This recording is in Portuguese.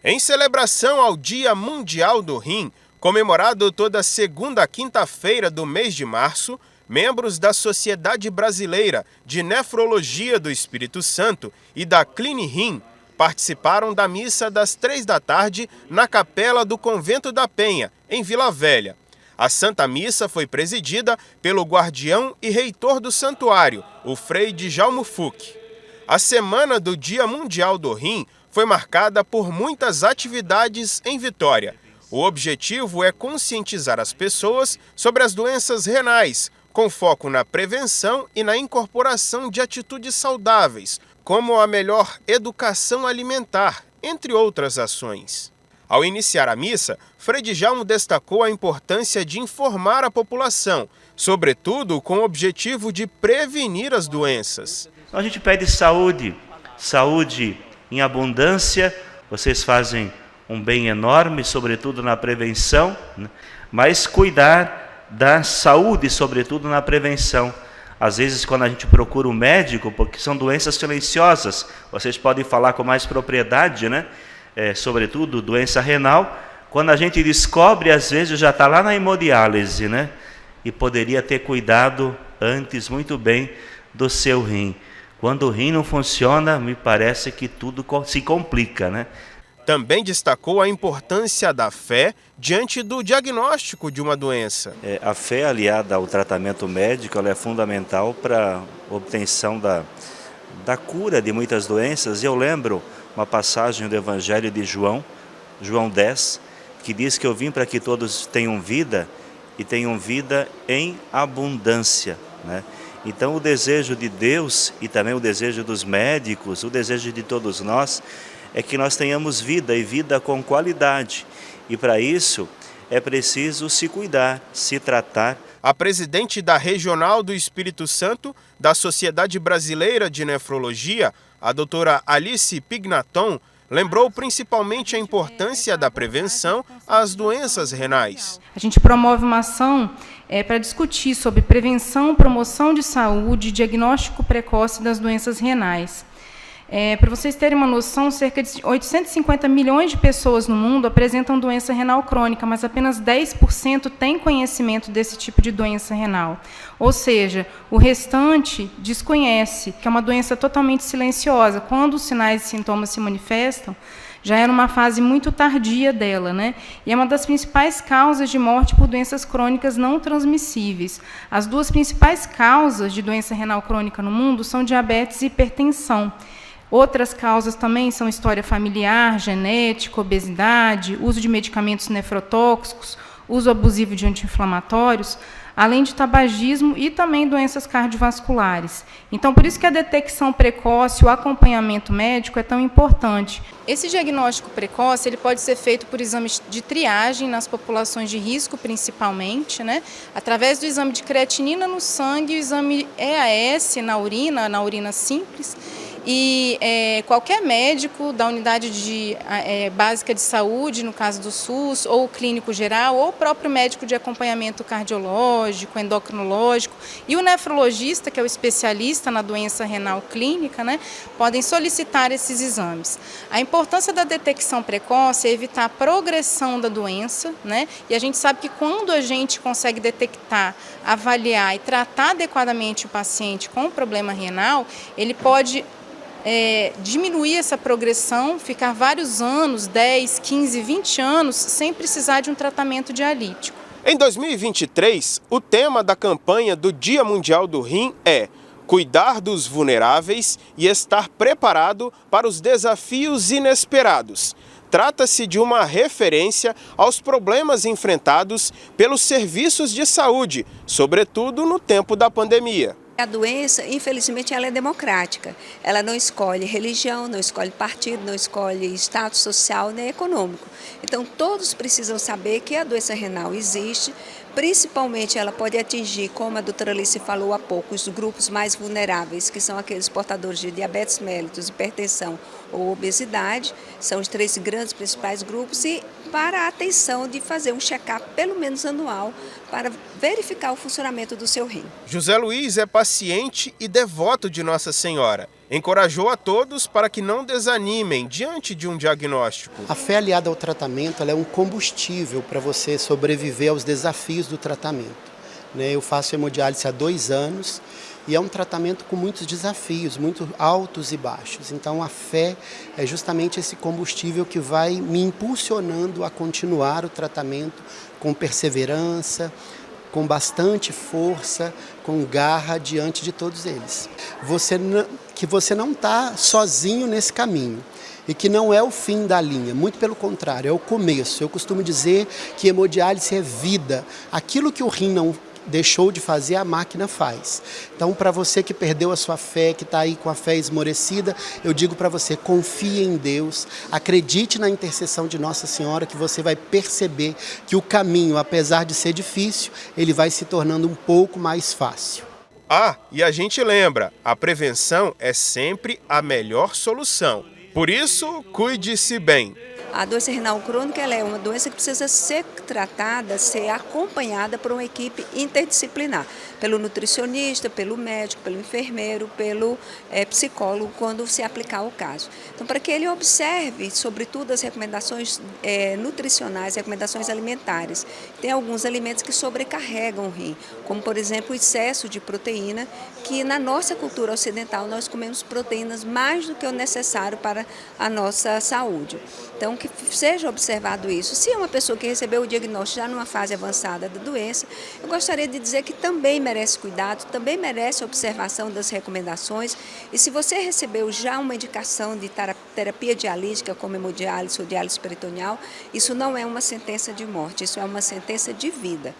Em celebração ao Dia Mundial do Rim, comemorado toda segunda quinta-feira do mês de março, membros da Sociedade Brasileira de Nefrologia do Espírito Santo e da CliniRim participaram da missa das 15h na capela do Convento da Penha, em Vila Velha. A Santa Missa foi presidida pelo guardião e reitor do santuário, o Frei Djalmo Fuch. A semana do Dia Mundial do Rim foi marcada por muitas atividades em Vitória. O objetivo é conscientizar as pessoas sobre as doenças renais, com foco na prevenção e na incorporação de atitudes saudáveis, como a melhor educação alimentar, entre outras ações. Ao iniciar a missa, Frei Djalmo destacou a importância de informar a população, sobretudo com o objetivo de prevenir as doenças. A gente pede saúde em abundância. Vocês fazem um bem enorme, sobretudo na prevenção, né? Mas cuidar da saúde, sobretudo na prevenção. Às vezes, quando a gente procura um médico, porque são doenças silenciosas, vocês podem falar com mais propriedade, né? Sobretudo doença renal, quando a gente descobre, às vezes já está lá na hemodiálise, né? E poderia ter cuidado antes muito bem do seu rim. Quando o rim não funciona, me parece que tudo se complica, né? Também destacou a importância da fé diante do diagnóstico de uma doença. A fé aliada ao tratamento médico, ela é fundamental para a obtenção da cura de muitas doenças. Eu lembro uma passagem do Evangelho de João 10, que diz que eu vim para que todos tenham vida e tenham vida em abundância, né? Então o desejo de Deus e também o desejo dos médicos, o desejo de todos nós, é que nós tenhamos vida e vida com qualidade. E para isso é preciso se cuidar, se tratar. A presidente da Regional do Espírito Santo, da Sociedade Brasileira de Nefrologia, a doutora Alice Pignaton, lembrou principalmente a importância da prevenção às doenças renais. A gente promove uma ação para discutir sobre prevenção, promoção de saúde e diagnóstico precoce das doenças renais. Para vocês terem uma noção, cerca de 850 milhões de pessoas no mundo apresentam doença renal crônica, mas apenas 10% têm conhecimento desse tipo de doença renal. Ou seja, o restante desconhece, que é uma doença totalmente silenciosa. Quando os sinais e sintomas se manifestam, já é numa fase muito tardia dela, né? E é uma das principais causas de morte por doenças crônicas não transmissíveis. As duas principais causas de doença renal crônica no mundo são diabetes e hipertensão. Outras causas também são história familiar, genética, obesidade, uso de medicamentos nefrotóxicos, uso abusivo de anti-inflamatórios, além de tabagismo e também doenças cardiovasculares. Então, por isso que a detecção precoce, o acompanhamento médico é tão importante. Esse diagnóstico precoce ele pode ser feito por exames de triagem nas populações de risco, principalmente, né? Através do exame de creatinina no sangue, o exame EAS na urina simples. E qualquer médico da unidade básica de saúde, no caso do SUS, ou clínico geral, ou o próprio médico de acompanhamento cardiológico, endocrinológico, e o nefrologista, que é o especialista na doença renal clínica, né, podem solicitar esses exames. A importância da detecção precoce é evitar a progressão da doença, né, e a gente sabe que quando a gente consegue detectar, avaliar e tratar adequadamente o paciente com problema renal, ele pode diminuir essa progressão, ficar vários anos, 10, 15, 20 anos, sem precisar de um tratamento dialítico. Em 2023, o tema da campanha do Dia Mundial do Rim é cuidar dos vulneráveis e estar preparado para os desafios inesperados. Trata-se de uma referência aos problemas enfrentados pelos serviços de saúde, sobretudo no tempo da pandemia. A doença, infelizmente, ela é democrática. Ela não escolhe religião, não escolhe partido, não escolhe status social nem econômico. Então, todos precisam saber que a doença renal existe. Principalmente, ela pode atingir, como a doutora Alice falou há pouco, os grupos mais vulneráveis, que são aqueles portadores de diabetes mellitus, hipertensão ou obesidade. São os 3 grandes principais grupos e para a atenção de fazer um check-up, pelo menos anual, para verificar o funcionamento do seu rim. José Luiz é paciente e devoto de Nossa Senhora. encorajou a todos para que não desanimem diante de um diagnóstico. A fé aliada ao tratamento, ela é um combustível para você sobreviver aos desafios do tratamento. Eu faço hemodiálise há 2 anos e é um tratamento com muitos desafios, muito altos e baixos. Então a fé é justamente esse combustível que vai me impulsionando a continuar o tratamento com perseverança, com bastante força, com garra diante de todos eles. Que você não está sozinho nesse caminho e que não é o fim da linha, muito pelo contrário, é o começo. Eu costumo dizer que hemodiálise é vida. Aquilo que o rim não deixou de fazer, a máquina faz. Então, para você que perdeu a sua fé, que está aí com a fé esmorecida, eu digo para você, confie em Deus, acredite na intercessão de Nossa Senhora, que você vai perceber que o caminho, apesar de ser difícil, ele vai se tornando um pouco mais fácil. E a gente lembra, a prevenção é sempre a melhor solução. Por isso, cuide-se bem. A doença renal crônica ela é uma doença que precisa ser tratada, ser acompanhada por uma equipe interdisciplinar, pelo nutricionista, pelo médico, pelo enfermeiro, pelo psicólogo, quando se aplicar o caso. Então, para que ele observe, sobretudo, as recomendações nutricionais, recomendações alimentares. Tem alguns alimentos que sobrecarregam o rim, como, por exemplo, o excesso de proteína, que na nossa cultura ocidental nós comemos proteínas mais do que o necessário para a nossa saúde. Então, que seja observado isso. Se é uma pessoa que recebeu o diagnóstico já numa fase avançada da doença, eu gostaria de dizer que também merece cuidado, também merece observação das recomendações. E se você recebeu já uma indicação de terapia dialítica, como hemodiálise ou diálise peritoneal, isso não é uma sentença de morte, isso é uma sentença de vida.